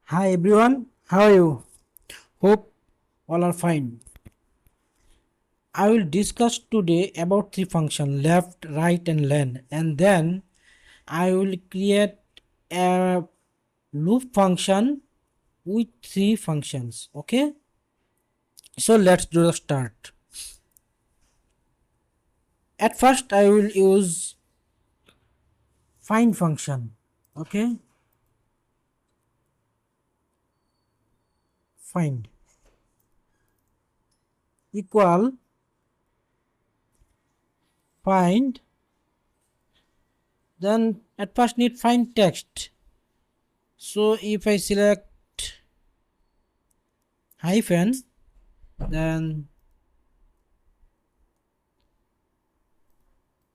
Hi everyone, how are you? Hope all are fine. I will discuss today about three functions left, right, and len, and then I will create a loop function with three functions. Okay, so let's do the start. At first, I will use find function. Okay, find equal find. Then at first need find text. So if I select hyphen, then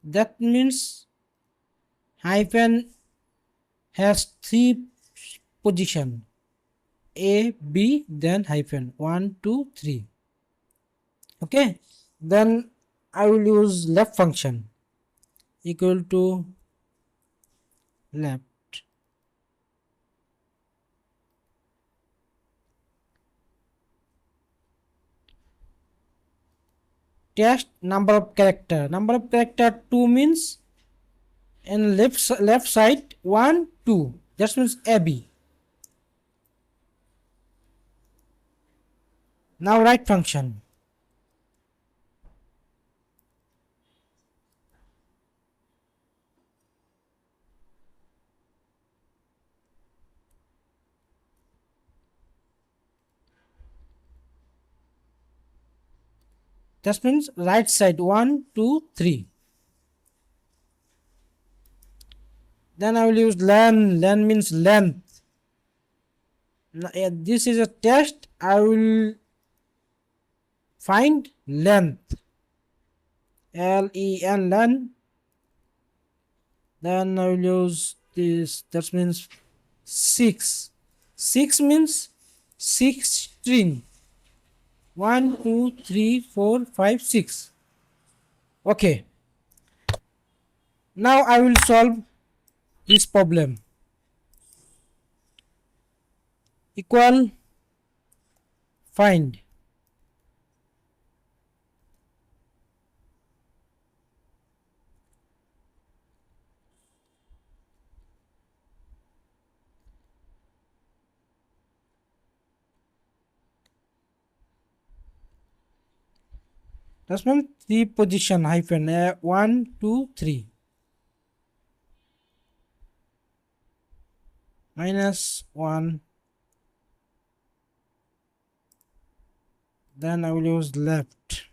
that means hyphen has three position a b then hyphen 1 2 3. Okay, then I will use left function equal to left. Test number of character 2 means in left side 1 2, that means ab. Now right function that means right side 1 2 3. Then I will use len means length. This is a test. I will find length len. Then I will use this, that means 6 means 6 string 1 2 3 4 5 6. Okay, now I will solve this problem. Equal find that means three position hyphen 1 2 3 minus 1. Then I will use left.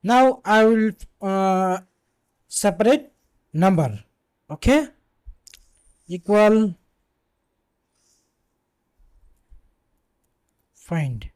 Now I will separate number. Okay, equal find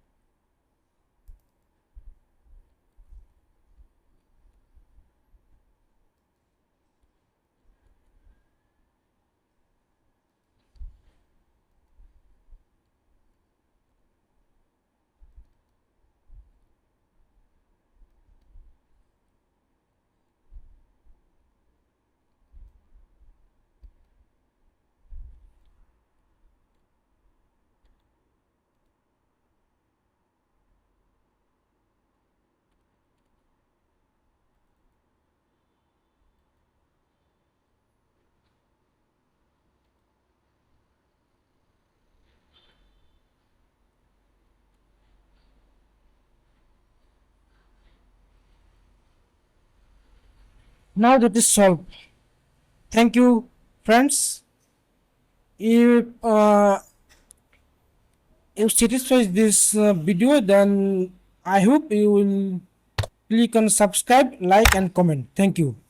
now that is solved. Thank you friends. If you satisfies this video, then I hope you will click on subscribe, like and comment. Thank you.